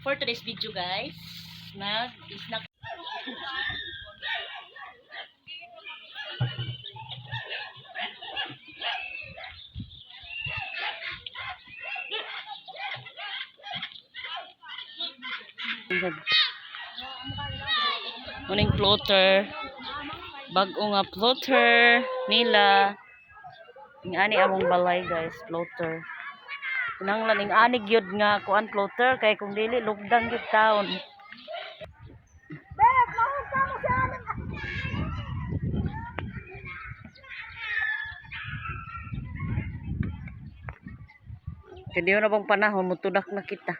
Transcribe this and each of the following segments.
For today's video guys, nag-snack muning plotter, bago nga plotter nila. Ing ani among balay guys, plotter. Kinanglan ing ani gyud nga kuan plotter kay kung dili lugdang gyud taon. Kaya na bang panahon mutudak na kita.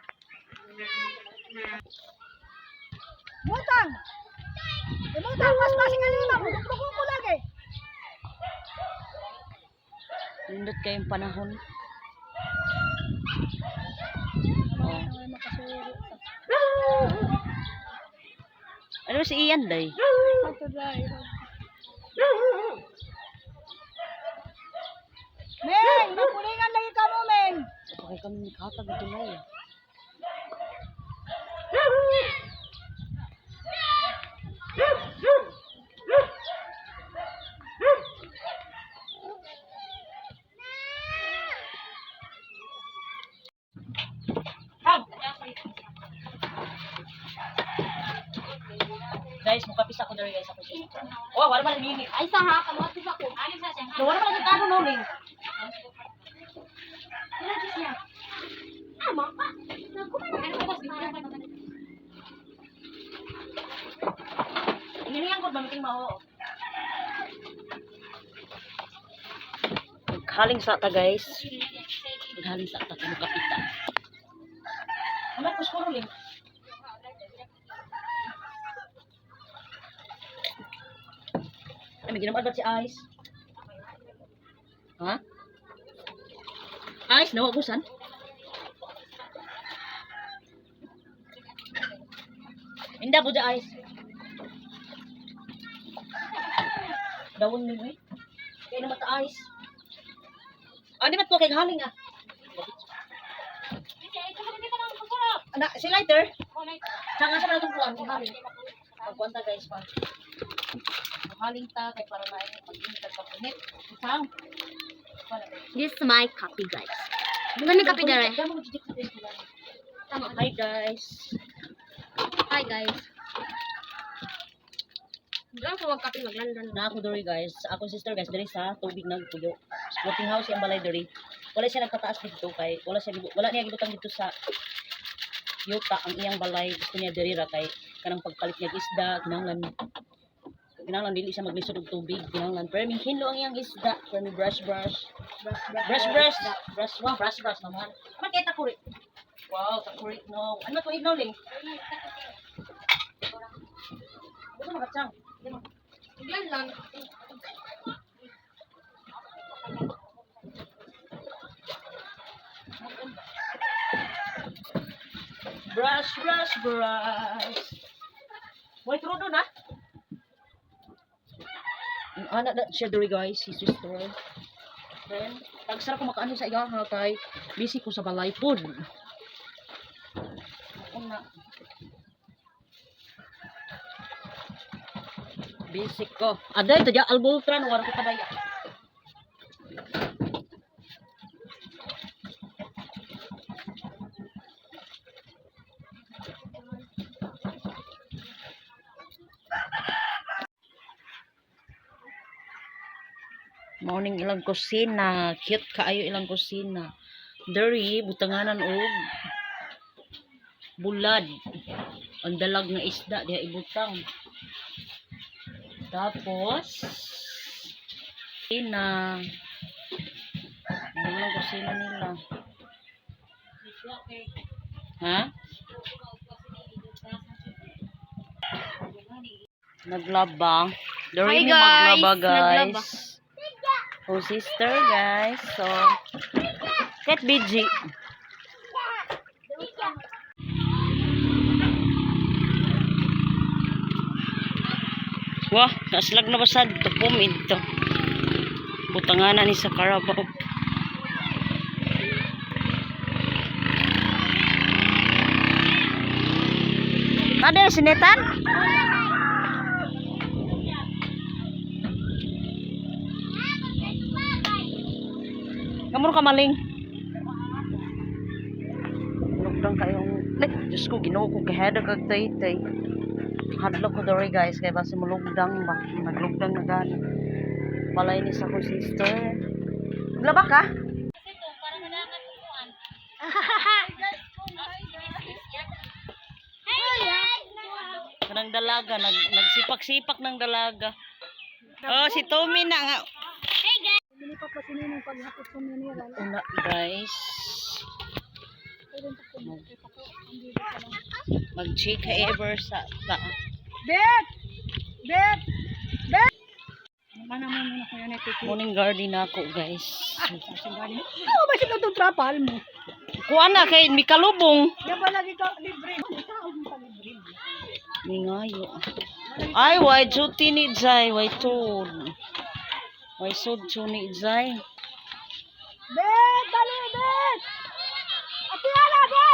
Mutang! Mutang! Mas masing alima! Mutang ko lagi! Nindot kayong panahon. Ano si Ian day? Meng! Mapulingan lagi ka mo, Meng! Okay kami katag ito na eh. Guys, mukapis ako dari guys ako. Oh, wala man nini. Ay, sa ha! Kamuhatis ako! Alis na siya! Wala man nagtano no ning. Pinagis niya! Ah, mapa! Nagkumain ako ba? Inilihan ko bamiting mao. Naghaling sa ta guys. Naghaling sa ta mukapita. Ano ko skoro ling? Ay, may ginamad ba si Ice? Ha? Ice, nawagusan? Hindi po dyan, Ice. Dawon nyo eh. Kaya naman ta Ice. Ah, di ba't po kay haling ah? Anak, si lighter? Saan nga sa mga itong kuwan? Haling. Magkuwan ta guys pa. Haling ta kay para na yung mag-init at pag-init. Saan? This is my copy, guys. Ano yung copy dere? Hi guys. Hi, guys. Diyan ko mag-copy maglandan. Na ako diri guys. Akong sister guys diri sa tubig nagpuyo. Floating house yung balay diri. Wala siya nagkataas dito kay wala niya gibutang dito sa yuta ang iyang balay. Gusto niya diri ra kay kanang pagpalit niya isda, kinahanglan dili siya maglisod og tubig, kinahanglan pero may hinlo ang iyang isda, pero may brush naman. Makita ko rin. Wow, takuri no. Ano to igno ling? Ano magatsang? Maglandan. Brush. Wait, rodo na. Ang anak na siya diri guys, si sister. Then, tagsara ko makaano sa igaha kay busy ko sa balay pod. Ako na. Busy ko. Aday, tadya albultran, wala ko kadaya. Morning ilang kusina, cute kaayo ilang kusina. Diri butanganan og bulad. Ang dalag nga isda diha ibutang. Tapos kusina. Ilang kusina nila. Ha? Naglaba. Diri Hi, mo maglaba guys. guys. Naglaba. Oh, sister, guys. So, ket BG. Wah, naslag na basad. Tupumid to. Butanganan ni sa Carabao. Ada sinetan? Kamu ka maling. Lugdang kayong, Diyos ko, ginoo ko kahada kag tay-tay. Hadlok ko dori guys, kaya basi mulugdang ba? Naglugdang na gani. Balay ni sa ko sister. Laba ka? Kanang dalaga, nagsipak-sipak ng dalaga. Oh, si Tommy na nga. Una guys. Mag-chika ever sa Bet! Bet! Bet! Mana mo muna ko yan ito. morning garden ako guys. Oo, ba siya itong trapal mo? Kuha na kay Mikalubong. Yan ba lagi ka libre? Mingayo. Ay, why duty ni Jai? Why tod? Why sud ni Jai? Bet! Dali, Bet! Ati ala, Bet!